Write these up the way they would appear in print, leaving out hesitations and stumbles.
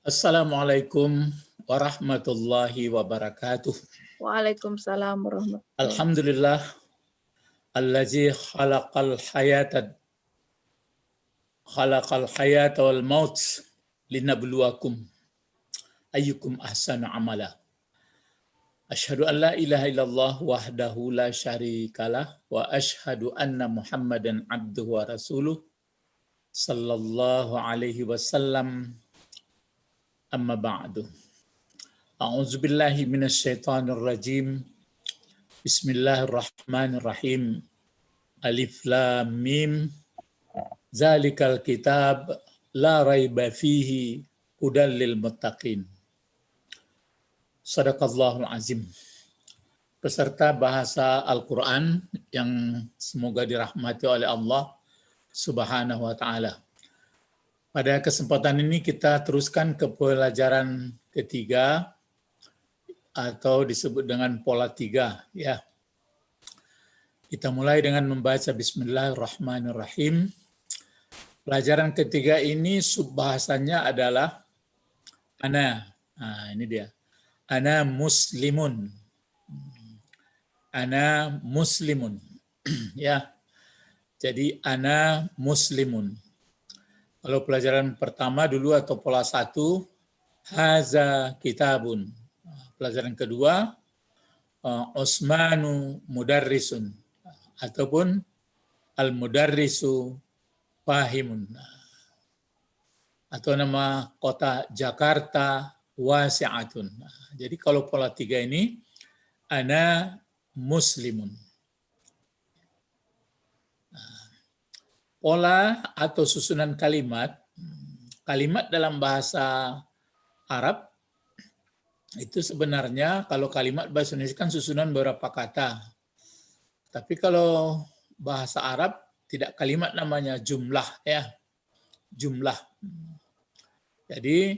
Assalamualaikum warahmatullahi wabarakatuh. Waalaikumsalam warahmatullahi. Alhamdulillah allazi khalaqal hayata wal maut linabluwakum ayyukum ahsanu amala. Asyhadu an la ilaha illallah wahdahu la syarikalah wa asyhadu anna Muhammadan abduhu wa rasuluh sallallahu alaihi wasallam. Amma ba'du. A'udzu billahi minasyaitonir rajim. Bismillahirrahmanirrahim. Alif lam mim. Zalikal kitab la raiba fihi hudal lil muttaqin. Shadaqallahul azim. Peserta bahasa Al-Qur'an yang semoga dirahmati oleh Allah Subhanahu wa taala. Pada kesempatan ini kita teruskan ke pelajaran ketiga atau disebut dengan pola 3 ya. Kita mulai dengan membaca Bismillahirrahmanirrahim. Pelajaran ketiga ini subbahasanya adalah ana. Nah, ini dia. Ana muslimun. Ana muslimun. Ya. Jadi ana muslimun. Kalau pelajaran pertama dulu atau pola 1, haza kitabun. Pelajaran kedua, Osmanu mudarrisun. Ataupun al-mudarrisu fahimun. Atau nama kota Jakarta wasi'atun. Jadi kalau pola 3 ini, ana muslimun. Pola atau susunan kalimat dalam bahasa Arab itu sebenarnya kalau kalimat bahasa Indonesia kan susunan beberapa kata. Tapi kalau bahasa Arab tidak kalimat namanya jumlah ya. Jumlah. Jadi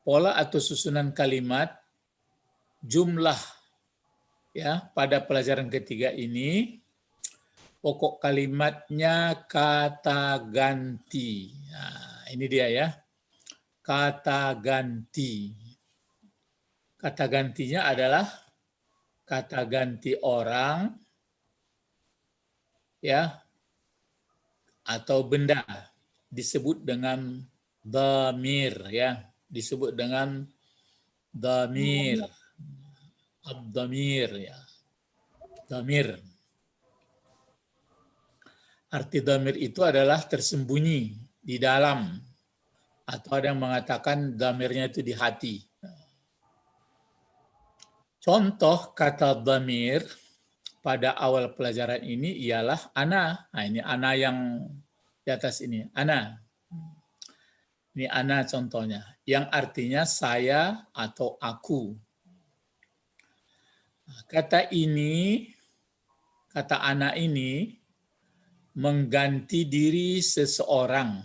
pola atau susunan kalimat jumlah ya pada pelajaran ketiga ini pokok kalimatnya kata ganti. Nah, ini dia ya. Kata ganti. Kata gantinya adalah kata ganti orang ya atau benda disebut dengan dhamir ya, disebut dengan dhamir. Ad-dhamir ya. Dhamir. Arti dhamir itu adalah tersembunyi di dalam, atau ada yang mengatakan dhamirnya itu di hati. Contoh kata dhamir pada awal pelajaran ini ialah ana. Nah, ini ana yang di atas ini, ana. Ini ana contohnya, yang artinya saya atau aku. Kata ini, kata ana ini mengganti diri seseorang.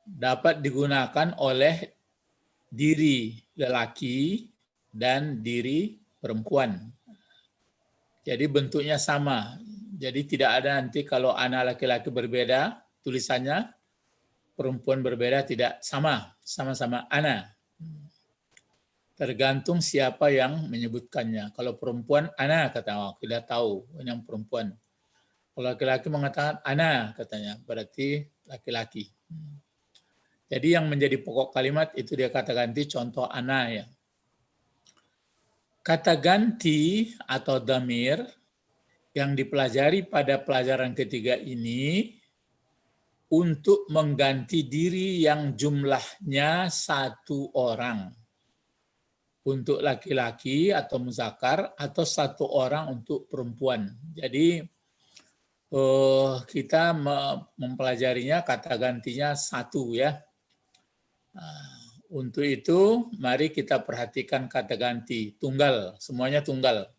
Dapat digunakan oleh diri lelaki dan diri perempuan. Jadi bentuknya sama. Jadi tidak ada nanti kalau anak laki-laki berbeda tulisannya, perempuan berbeda, tidak sama. Sama-sama ana. Tergantung siapa yang menyebutkannya. Kalau perempuan ana kata, tidak tahu yang perempuan. Kalau laki-laki mengatakan ana katanya, berarti laki-laki. Jadi yang menjadi pokok kalimat itu dia kata ganti, contoh ana ya. Kata ganti atau dhamir yang dipelajari pada pelajaran ketiga ini untuk mengganti diri yang jumlahnya 1 orang. Untuk laki-laki atau muzakkar atau 1 orang untuk perempuan. Jadi kita mempelajarinya kata gantinya 1 ya. Untuk itu mari kita perhatikan kata ganti tunggal, semuanya tunggal.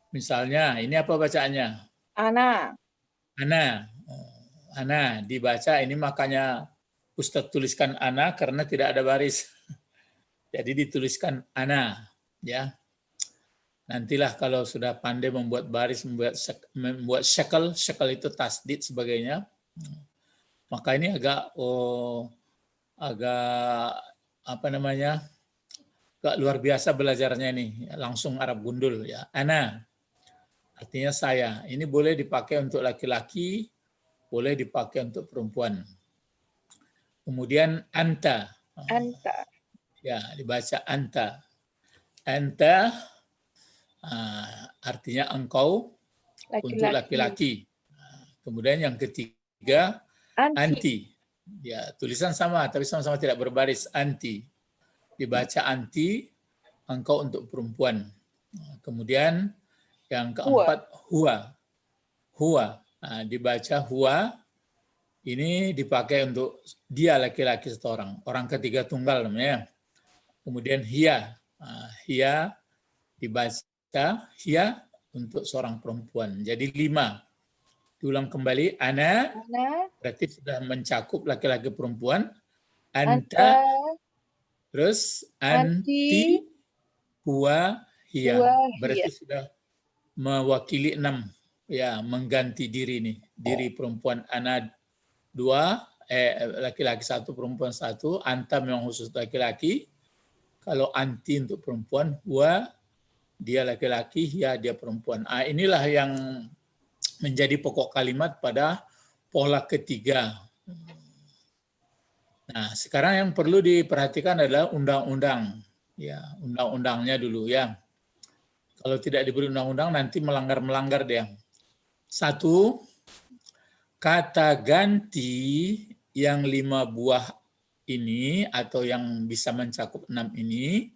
Misalnya ini apa bacaannya? Ana. Ana. Ana dibaca, ini makanya Ustadz tuliskan ana karena tidak ada baris. Jadi dituliskan ana ya. Nantilah kalau sudah pandai membuat baris, membuat syakel itu tasdid sebagainya. Maka ini agak agak apa namanya, agak luar biasa belajarnya ini, langsung Arab gundul ya. Ana artinya saya. Ini boleh dipakai untuk laki-laki, boleh dipakai untuk perempuan. Kemudian anta. Anta. Ya, dibaca anta. Anta artinya engkau untuk laki-laki. Kemudian yang ketiga anti. Ya, tulisan sama tapi sama-sama tidak berbaris, anti. Dibaca anti, engkau untuk perempuan. Kemudian yang keempat huwa. Huwa. Dibaca huwa, ini dipakai untuk dia laki-laki seorang. Orang ketiga tunggal namanya. Kemudian hiya. Hiya dibaca hiya untuk seorang perempuan. Jadi 5. Diulang kembali, ana berarti sudah mencakup laki-laki perempuan. Anta, terus anti, huwa, hiya. Berarti sudah mewakili 6. Ya, mengganti diri nih. Diri perempuan ana 2, laki-laki 1, perempuan 1. Anta memang khusus laki-laki. Kalau anti untuk perempuan, huwa dia laki-laki, hiya dia perempuan. Inilah yang menjadi pokok kalimat pada pola ketiga. Nah, sekarang yang perlu diperhatikan adalah undang-undang. Ya, undang-undangnya dulu ya. Kalau tidak diberi undang-undang nanti melanggar dia. 1, kata ganti yang 5 buah ini atau yang bisa mencakup 6 ini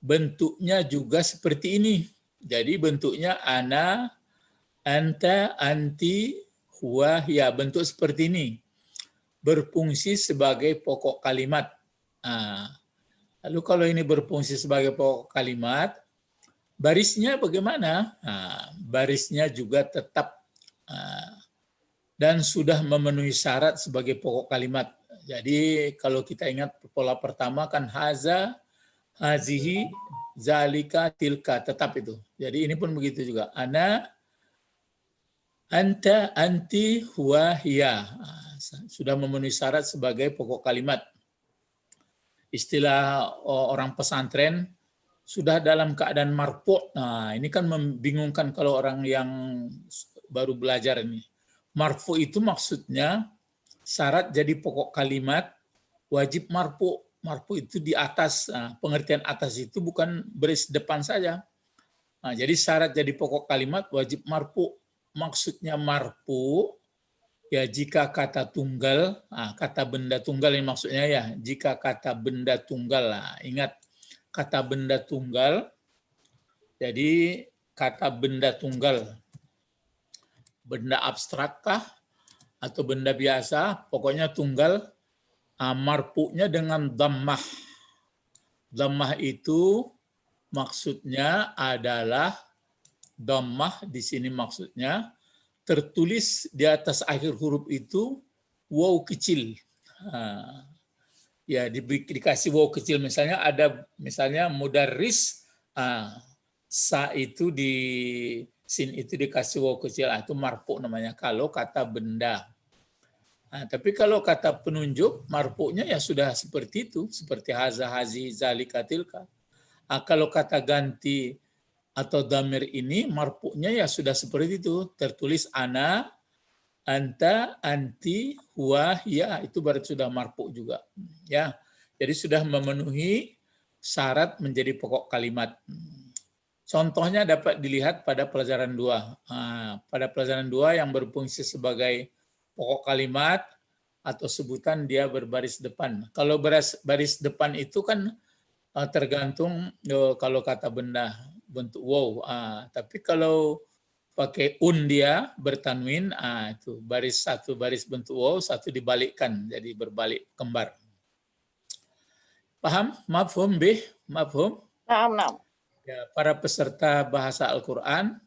bentuknya juga seperti ini. Jadi bentuknya ana, anta, anti, huwa, hiya. Bentuk seperti ini. Berfungsi sebagai pokok kalimat. Lalu kalau ini berfungsi sebagai pokok kalimat, barisnya bagaimana? Barisnya juga tetap dan sudah memenuhi syarat sebagai pokok kalimat. Jadi kalau kita ingat pola pertama kan haza, hazihi, zalika, tilka, tetap itu. Jadi ini pun begitu juga. Ana, anta, anti, huwa, hiya. Sudah memenuhi syarat sebagai pokok kalimat. Istilah orang pesantren sudah dalam keadaan marfu'. Nah, ini kan membingungkan kalau orang yang baru belajar ini. Marfu' itu maksudnya syarat jadi pokok kalimat wajib marfu'. Marfu itu di atas. Pengertian atas itu bukan baris depan saja. Jadi syarat jadi pokok kalimat wajib marfu. Maksudnya marfu ya jika kata tunggal, kata benda tunggal ini maksudnya ya. Jika kata benda tunggal, ingat kata benda tunggal. Jadi kata benda tunggal, benda abstrakkah atau benda biasa, pokoknya tunggal. Marfu'nya dengan dhammah. Dhammah itu maksudnya adalah dhammah di sini maksudnya tertulis di atas akhir huruf itu waw kecil. Ya dikasih waw kecil, misalnya ada misalnya mudarris, sa itu di sin itu dikasih waw kecil, itu marfu' namanya kalau kata benda. Tapi kalau kata penunjuk, marfu'nya ya sudah seperti itu, seperti haza, hazi, zalika, tilka. Kalau kata ganti atau damir ini, marfu'nya ya sudah seperti itu, tertulis ana, anta, anti, huwa, hiya, itu berarti sudah marfu' juga. Ya, jadi sudah memenuhi syarat menjadi pokok kalimat. Contohnya dapat dilihat pada pelajaran 2. Pada pelajaran 2 yang berfungsi sebagai pokok kalimat atau sebutan dia berbaris depan. Kalau baris depan itu kan tergantung kalau kata benda bentuk wow. Tapi kalau pakai dia bertanwin, itu baris satu baris bentuk wow, satu dibalikkan jadi berbalik kembar. Paham? Mafhum bih? Mafhum? Naam. Ya, para peserta bahasa Al-Quran,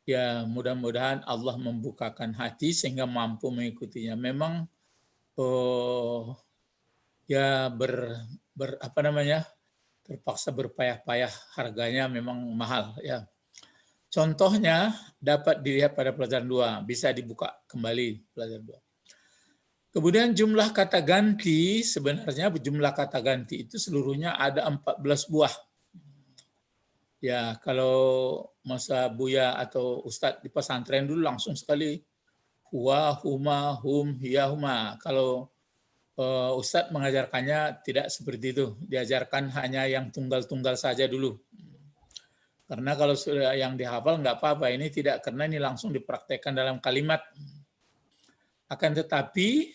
ya mudah-mudahan Allah membukakan hati sehingga mampu mengikutinya. Memang ya terpaksa berpayah-payah, harganya memang mahal ya. Contohnya dapat dilihat pada pelajaran 2, bisa dibuka kembali pelajaran 2. Kemudian jumlah kata ganti, sebenarnya jumlah kata ganti itu seluruhnya ada 14 buah. Ya, kalau masa Buya atau Ustadz di pesantren dulu langsung sekali huwa, huma, hum, hiya, huma. Kalau Ustadz mengajarkannya tidak seperti itu. Diajarkan hanya yang tunggal-tunggal saja dulu. Karena kalau sudah yang dihafal nggak apa-apa. Ini tidak, karena ini langsung dipraktekkan dalam kalimat. Akan tetapi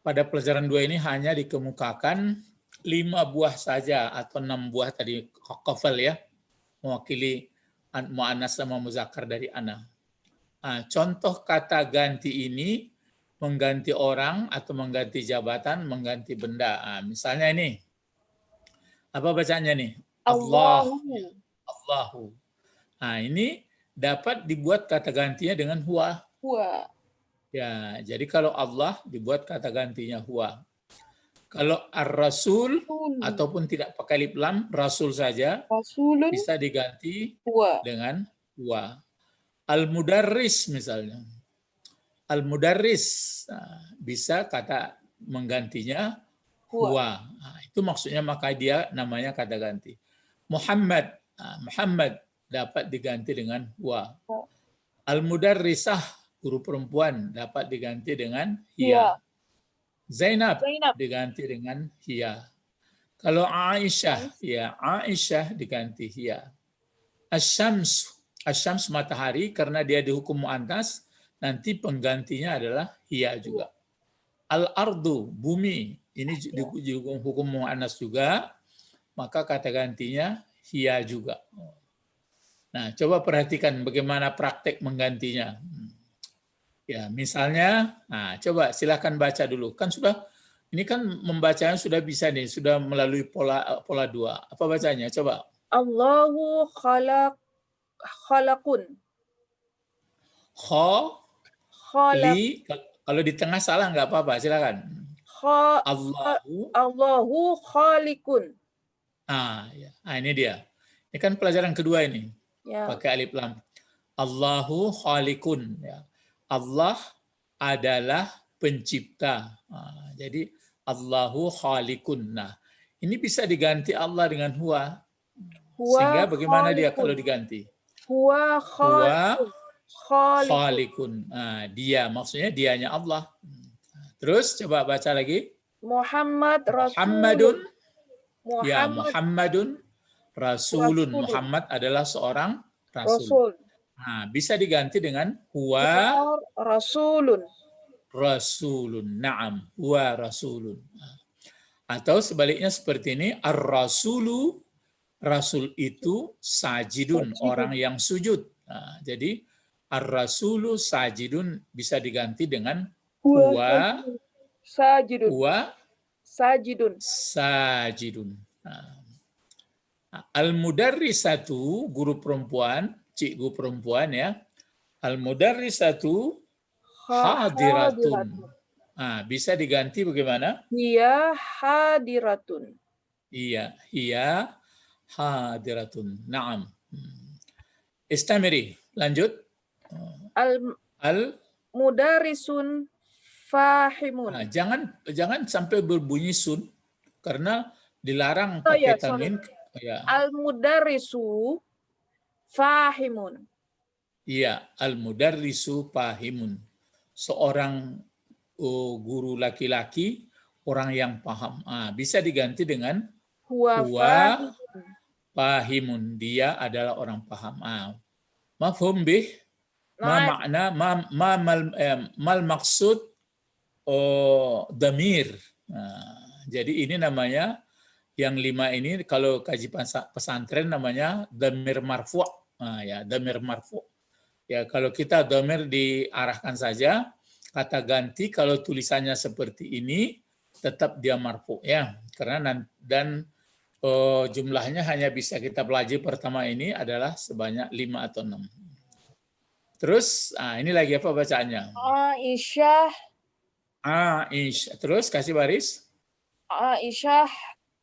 pada pelajaran 2 ini hanya dikemukakan 5 buah saja atau 6 buah tadi qafal ya, mewakili muannas sama muzakkar dari ana. Nah, contoh kata ganti ini mengganti orang atau mengganti jabatan, mengganti benda. Nah, misalnya ini, apa bacanya nih? Allah, Allahu. Allahu. Nah, ini dapat dibuat kata gantinya dengan huwa. Huwa. Ya, jadi kalau Allah dibuat kata gantinya huwa. Kalau ar-rasul ataupun tidak pakai alif lam, rasul saja Rasulun. bisa diganti Huwa. dengan huwa. Al-mudarris misalnya. Al-mudarris bisa kata menggantinya huwa. Nah, itu maksudnya maka dia namanya kata ganti. Muhammad, Muhammad dapat diganti dengan huwa. Al-mudarrisah, guru perempuan, dapat diganti dengan hiya. Zainab diganti dengan hiya. Kalau Aisyah, ya Aisyah diganti hiya. Asyams, asyams matahari, karena dia dihukum muannas, nanti penggantinya adalah hiya juga. Al-ardu, bumi, ini dihukum hukum muannas juga, maka kata gantinya hiya juga. Nah, coba perhatikan bagaimana praktek menggantinya. Ya, misalnya, nah coba silakan baca dulu. Kan sudah, ini kan membacanya sudah bisa nih, sudah melalui pola 2. Apa bacanya? Coba. Allahu khalaqun. Li, kalau di tengah salah nggak apa-apa, silakan. Allahu khaliqun. Ya. Nah, ini dia. Ini kan pelajaran kedua ini. Ya. Pakai alif lam. Allahu khaliqun. Ya. Allah adalah pencipta. Jadi Allahu khaliqun. Nah, ini bisa diganti Allah dengan huwa. Sehingga bagaimana khaliqun. Dia kalau diganti? Huwa khaliqun. Nah, dia maksudnya dianya Allah. Terus coba baca lagi. Muhammadun. Ya, Muhammadun rasulun. Muhammad adalah seorang rasul. Nah, bisa diganti dengan huwa rasulun. Rasulun. Naam, huwa rasulun. Atau sebaliknya seperti ini, ar-rasulu, rasul itu sajidun, orang yang sujud. Nah, jadi ar-rasulu sajidun bisa diganti dengan huwa sajidun. Huwa sajidun. Sajidun. Nah, al-mudarrisatu, guru perempuan, cikgu perempuan ya. Al-mudarrisatu hadiratun. Nah, bisa diganti bagaimana? Hiya hadiratun. Iya, hiya hadiratun. Naam. Istamiri, lanjut. Al-mudarrisun fahimun. Nah, jangan sampai berbunyi sun, karena dilarang pakai tanwin. Ya. Al-mudarrisu fahimun. Iya, al-mudarrisu fahimun. Seorang guru laki-laki, orang yang paham. Bisa diganti dengan huwa fahimun. Dia adalah orang paham. Mafhum bih? Ma makna mal maksud damir. Jadi ini namanya yang 5 ini kalau kaji pesantren namanya damir marfu'. Ya, damir marfu'. Ya, kalau kita damir diarahkan saja, kata ganti kalau tulisannya seperti ini tetap dia marfu ya. Karena dan jumlahnya hanya bisa kita pelajari pertama ini adalah sebanyak 5 atau 6. Terus ini lagi apa bacaannya? Aisyah. Aisyah. Terus kasih baris. Aisyah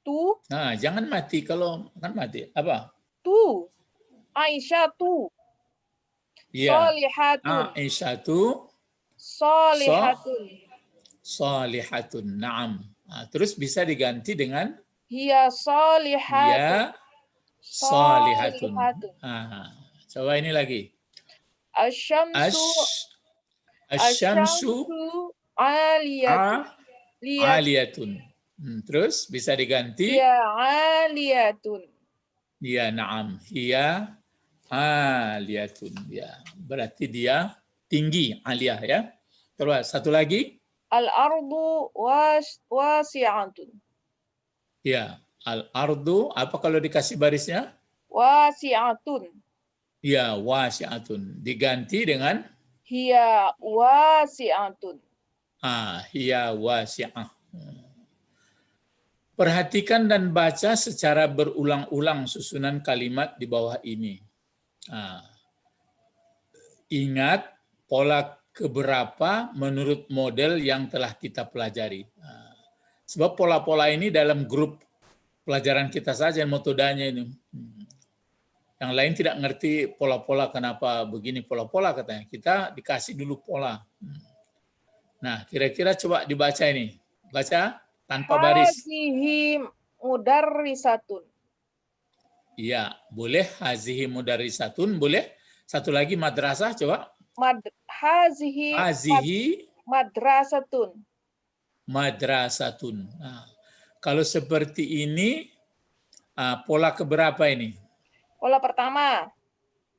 tu. Nah, jangan mati, kalau kan mati. Apa? Tu. Aisyah tu. Ya. Solihatun. Aisyah tu. Solihatun. Salihatun. Naam. Terus bisa diganti dengan Hiya salihatun. ya salihatun. Salihatun. Coba ini lagi. Asyamsu Asyamsu aliyatun. aliyatun. Terus bisa diganti Hiya aliyatun. ya naam. Hiya aliyatun. Ya, berarti dia tinggi, aliyah ya. Terus satu lagi. Al-ardu wasi'atun. Ya, al-ardu apa kalau dikasih barisnya? Wasi'atun. Ya, wasi'atun. Diganti dengan Hiya wasi'atun. hiya wasi'ah. Perhatikan dan baca secara berulang-ulang susunan kalimat di bawah ini. Ingat pola keberapa menurut model yang telah kita pelajari. Sebab pola-pola ini dalam grup pelajaran kita saja metodenya ini. Yang lain tidak ngerti pola-pola, kenapa begini pola-pola katanya. Kita dikasih dulu pola. Nah, kira-kira coba dibaca ini. Baca tanpa baris. Hazihi mudarrisatun. Iya, boleh. Hazihi mudarrisatun, boleh. Satu lagi madrasah, coba. Hazihi madrasatun. Madrasatun. Nah, kalau seperti ini, pola keberapa ini? Pola pertama.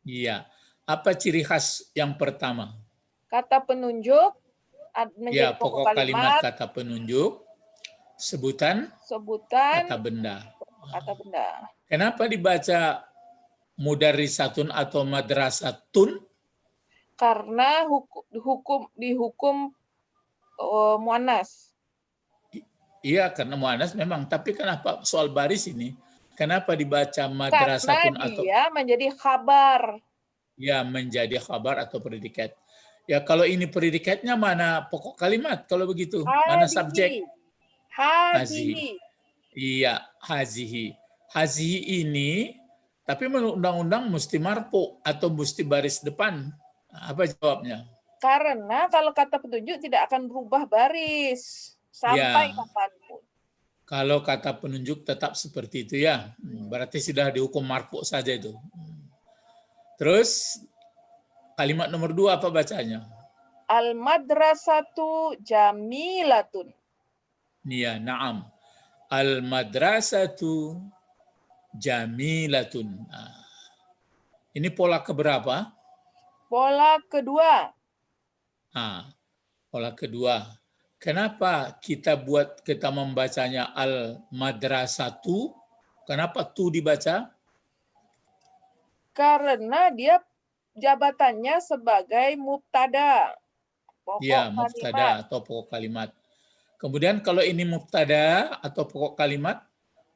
Iya. Apa ciri khas yang pertama? Kata penunjuk menjadi pokok kalimat kata penunjuk, sebutan kata benda. Kenapa dibaca mudarrisatun atau madrasatun? Karena dihukum muannas. Iya, karena muannas memang. Tapi kenapa soal baris ini? Kenapa dibaca madrasatun karena dia menjadi khabar. Ya, menjadi khabar atau predikat. Ya, kalau ini predikatnya mana pokok kalimat kalau begitu? Mana subjek? Hazihi. Iya, hazihi. Hazihi ini, tapi menurut undang-undang mesti marfu atau mesti baris depan. Apa jawabnya? Karena kalau kata petunjuk tidak akan berubah baris sampai kapanpun. Kalau kata penunjuk tetap seperti itu ya. Berarti sudah dihukum marfu saja itu. Terus kalimat nomor 2 apa bacanya? Al-madrasatu jamilatun. Iya, na'am. Al-madrasatu jamilatun. Ini pola keberapa? Pola kedua. Pola kedua. Kenapa kita membacanya al-madrasatu? Kenapa tu dibaca? Karena dia jabatannya sebagai mubtada. Mubtada atau pokok kalimat. Kemudian kalau ini mubtada atau pokok kalimat,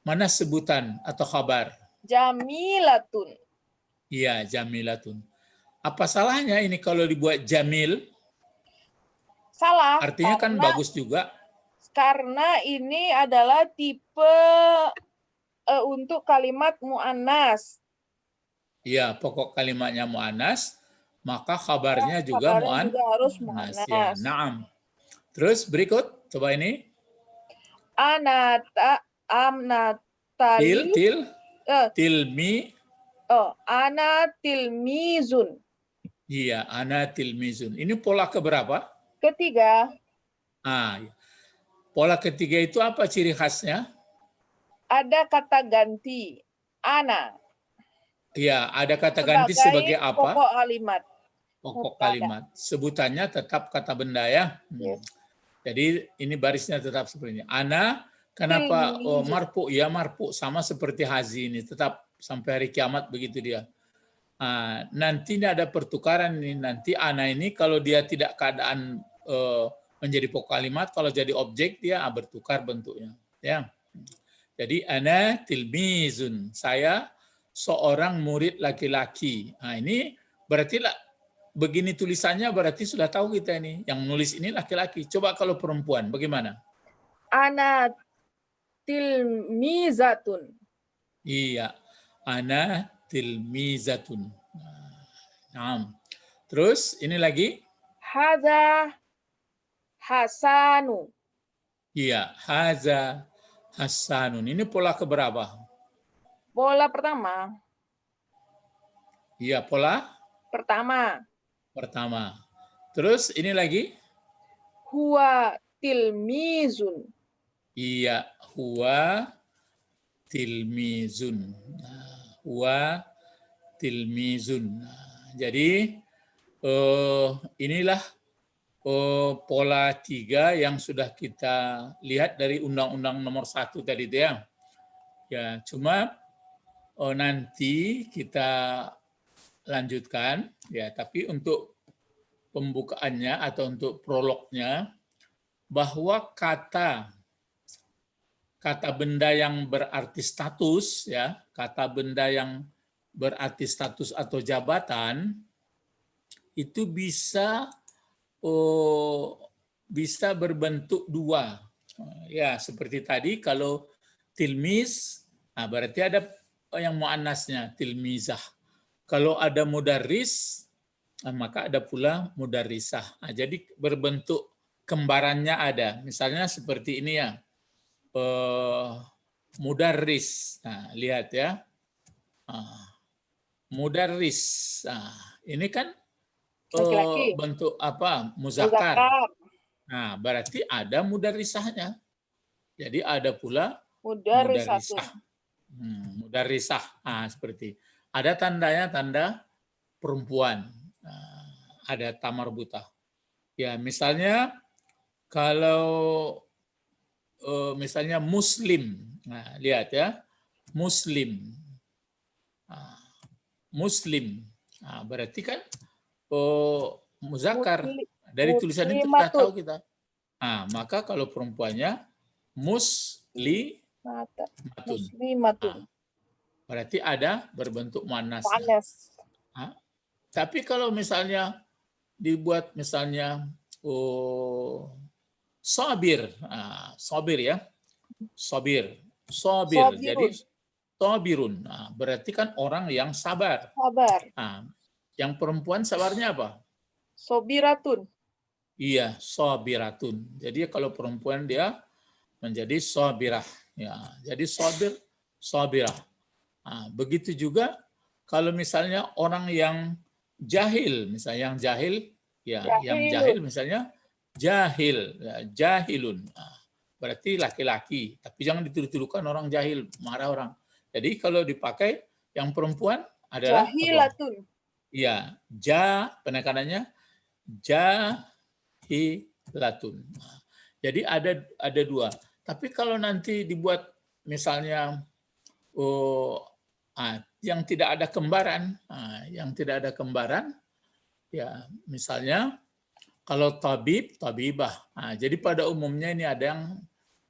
mana sebutan atau khabar? Jamilatun. Iya, jamilatun. Apa salahnya ini kalau dibuat jamil? Salah. Artinya kan bagus juga. Karena ini adalah tipe untuk kalimat mu'annas. Iya, pokok kalimatnya mu'annas, maka khabarnya juga harus mu'annas. Ya, na'am. Terus berikut, coba ini. Tilmi. Ana tilmizun. Iya, ana tilmizun. Ini pola keberapa? Ketiga. Pola ketiga itu apa ciri khasnya? Ada kata ganti, ana. Iya, ada kata ganti sebagai apa? Pokok kalimat. Pokok kalimat. Sebutannya tetap kata benda ya. Jadi ini barisnya tetap seperti ini. Ana, kenapa marfu? Ya marfu, sama seperti hazi ini. Tetap sampai hari kiamat begitu dia. Nanti ini ada pertukaran ini. Nanti ana ini kalau dia tidak keadaan menjadi pokok kalimat, kalau jadi objek dia bertukar bentuknya. Ya. Jadi ana tilmizun, saya seorang murid laki-laki. Ini berarti begini tulisannya berarti sudah tahu kita ini. Yang nulis ini laki-laki. Coba kalau perempuan bagaimana? Ana tilmizatun. Iya, ana tilmizatun. Nah, terus ini lagi. Hasanu. Iya, haza hasanun. Ini pola keberapa? Pola pertama. Iya, pola Pertama. pertama. Terus ini lagi? Huwa tilmizun. Iya, huwa tilmizun. Nah, huwa tilmizun. Nah, jadi inilah pola 3 yang sudah kita lihat dari Undang-Undang Nomor 1 tadi itu ya. Ya, cuma nanti kita lanjutkan ya, tapi untuk pembukaannya atau untuk prolognya bahwa kata benda yang berarti status ya, kata benda yang berarti status atau jabatan itu bisa berbentuk dua. Ya, seperti tadi kalau tilmiz, nah berarti ada yang muannasnya tilmizah. Kalau ada mudarris, maka ada pula mudarrisah. Nah, jadi berbentuk kembarannya ada. Misalnya seperti ini ya. Mudarris. Nah, lihat ya. Mudarris. Nah, ini kan Laki-laki. bentuk apa? Muzakkar. Muzakkar. Nah, berarti ada mudarrisahnya. Jadi ada pula Mudarrisatun. mudarrisah. Mudarrisah. Nah, seperti ada tandanya tanda perempuan. Nah, ada tamarbutah. Ya, misalnya kalau misalnya muslim. Nah, lihat ya. Muslim. Nah, muslim. Nah, berarti kan muzakkar. Dari tulisan itu sudah Muslimatun. tahu kita. Nah, maka kalau perempuannya muslimatun. Muslimatun. Nah, berarti ada berbentuk muannasnya. Muannas. Nah, tapi kalau misalnya dibuat misalnya sabir. Nah, sabir ya. Sabir. Sabir. Jadi Sabirun. sabirun. Nah, berarti kan orang yang sabar. Sabar. Nah, yang perempuan sabarnya apa? Sobiratun. Iya, sabiratun. Jadi kalau perempuan dia menjadi sabirah. Ya, jadi sabir, sabirah. Nah, begitu juga kalau misalnya orang yang jahil, misalnya yang jahil, ya, yang jahil Jahilun. misalnya jahil, ya, jahilun. Nah, berarti laki-laki. Tapi jangan dituduh-tuduhkan orang jahil, marah orang. Jadi kalau dipakai yang perempuan adalah apa? Jahilatun. Iya, penekanannya jahilatun. Nah, jadi ada dua. Tapi kalau nanti dibuat misalnya yang tidak ada kembaran, ya misalnya kalau tabib, tabibah. Nah, jadi pada umumnya ini ada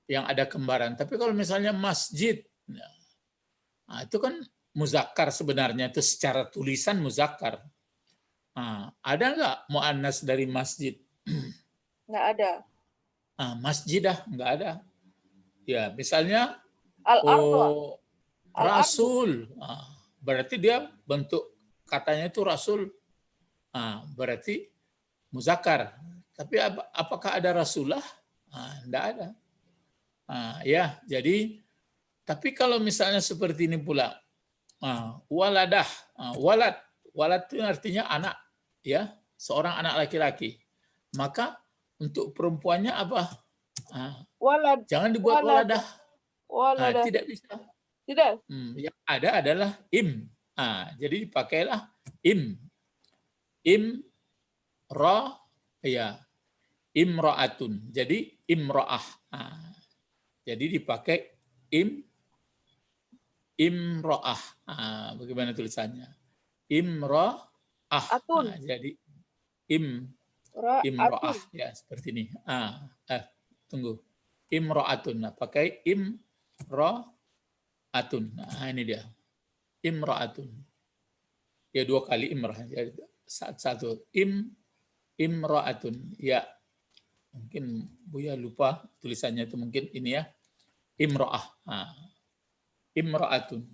yang ada kembaran. Tapi kalau misalnya masjid, nah, itu kan muzakkar sebenarnya, itu secara tulisan muzakkar. Nah, ada nggak muannas dari masjid? Nggak ada. Nah, masjidah nggak ada. Ya, misalnya Al-ardu. Al-ardu. rasul, nah, berarti dia bentuk katanya itu rasul. Nah, berarti muzakkar. Tapi apakah ada rasulah? Nah, enggak ada. Nah, ya, jadi tapi kalau misalnya seperti ini pula, waladah, walad itu artinya anak, ya, seorang anak laki-laki. Maka untuk perempuannya apa? Walad. Jangan dibuat waladah. Waladah. Tidak bisa. Tidak. Yang ada adalah im. Jadi dipakailah im. Im ro, ya, imro'atun. Jadi imro'ah. Jadi dipakai imro'ah. Bagaimana tulisannya? Imro'ah. Atun. Jadi Ra'atun. imro'ah. Ya, seperti ini. Tunggu. Imro'atun. Pakai imro'atun. Nah, ini dia. Imro'atun. Ya, dua kali imrah. Jadi satu. Imro'atun. Ya, mungkin Buya lupa tulisannya itu mungkin ini ya. Imro'ah. Imro'atun.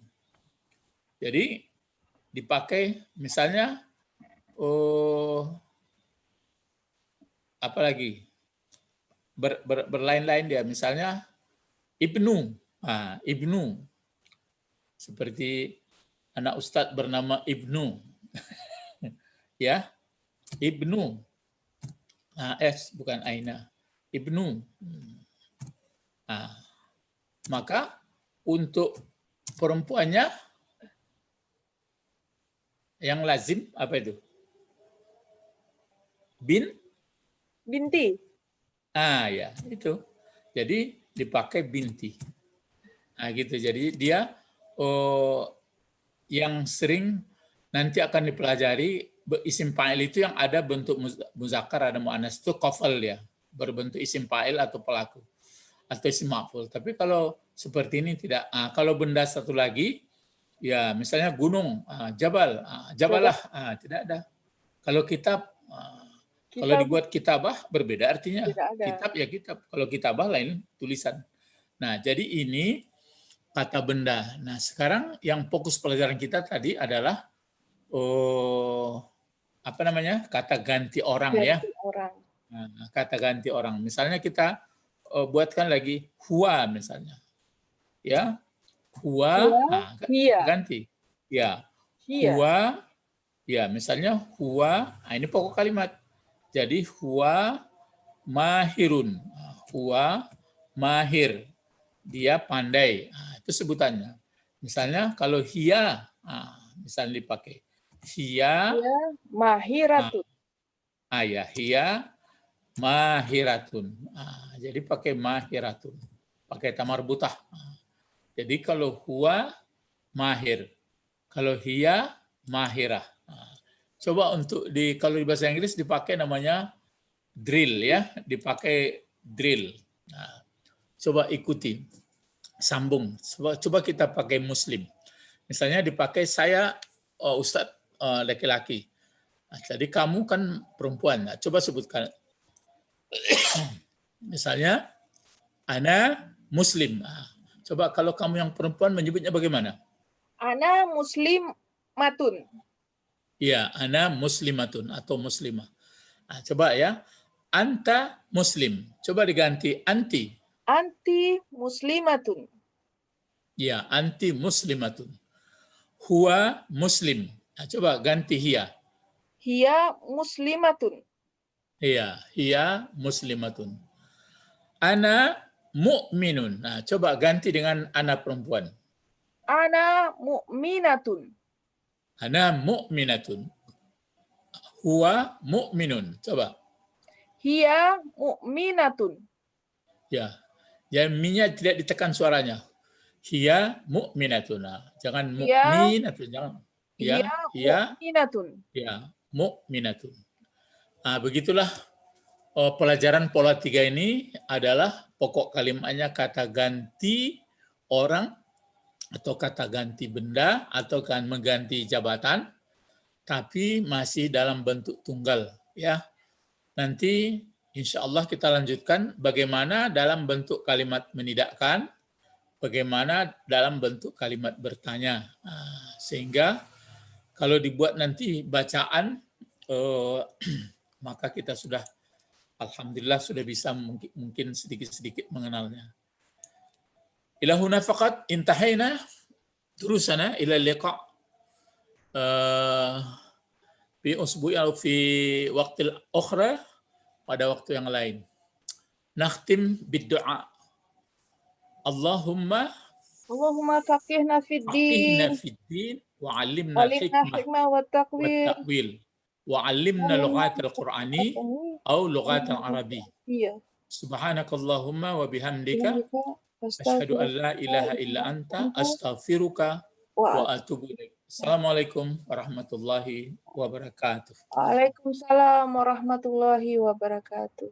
Jadi dipakai misalnya apa lagi? berlain-lain dia. Misalnya Ibnu. Ibnu. Seperti anak ustadz bernama Ibnu. Ya, Ibnu. S bukan Aina. Ibnu. Maka untuk perempuannya yang lazim apa itu? Binti. Ya, itu. Jadi dipakai binti. Gitu. Jadi dia yang sering nanti akan dipelajari isim fa'il itu yang ada bentuk muzakkar, ada muannas, itu qafal ya, berbentuk isim fa'il atau pelaku atau isim maf'ul. Tapi kalau seperti ini tidak. Kalau benda satu lagi ya misalnya gunung, jabal, jabalah, tidak ada. Kalau kitab, kalau dibuat kitabah berbeda artinya. Kitab ya kitab. Kalau kitabah lain tulisan. Nah, jadi ini kata benda. Nah, sekarang yang fokus pelajaran kita tadi adalah apa namanya? Kata ganti orang ya. Nah, kata ganti orang. Misalnya kita buatkan lagi huwa misalnya. Ya. Huwa, ganti. Ya. Huwa, ya misalnya huwa, ini pokok kalimat. Jadi huwa mahirun. Huwa mahir. Dia pandai. Itu sebutannya. Misalnya kalau hiya, misalnya dipakai. Hiya mahiratun. Ya, hiya mahiratun. Jadi pakai mahiratun. Pakai tamarbutah. Jadi kalau huwa mahir. Kalau hiya mahirah. Coba untuk kalau di bahasa Inggris dipakai namanya drill ya, dipakai drill. Coba ikuti, sambung. Coba kita pakai muslim. Misalnya dipakai saya Ustadz laki-laki. Jadi kamu kan perempuan. Coba sebutkan. Misalnya ana muslim. Coba kalau kamu yang perempuan menyebutnya bagaimana? Ana muslimatun. Iya, ana muslimatun atau muslimah. Coba ya. Anta muslim. Coba diganti anti. Anti muslimatun. Ya, anti muslimatun. Huwa muslim. Coba ganti hiya. Hiya muslimatun. Iya, hiya muslimatun. Ana mu'minun. Coba ganti dengan ana perempuan. Ana mu'minatun. Ana mu'minatun. Huwa mu'minun. Coba. Hiya mu'minatun. Ya. Yang minnya tidak ditekan suaranya. Hiya mu'minatun. Jangan mu'minatun. Jangan. Hiya mu'minatun. Ya, mu'minatun. Begitulah pelajaran pola 3 ini adalah pokok kalimatnya kata ganti orang atau kata ganti benda atau kan mengganti jabatan tapi masih dalam bentuk tunggal ya. Nanti insya Allah kita lanjutkan bagaimana dalam bentuk kalimat menidakkan, bagaimana dalam bentuk kalimat bertanya. Sehingga kalau dibuat nanti bacaan maka kita sudah alhamdulillah sudah bisa mungkin sedikit-sedikit mengenalnya. Ila huna faqat intahayna durusana ila liqa fi usbu'i atau fi waqtil ukhra, pada waktu yang lain. Nakhtim bid-du'a. Allahumma faqihna fid din wa 'allimna al-hikmah wa at-ta'wil wa 'allimna lughatal qur'ani aw lughatal arabi. Subhanakallahumma wa bihamdika asyhadu an la ilaha illa anta astaghfiruka wa atubu ilaik. Assalamualaikum warahmatullahi wabarakatuh. Waalaikumsalam warahmatullahi wabarakatuh.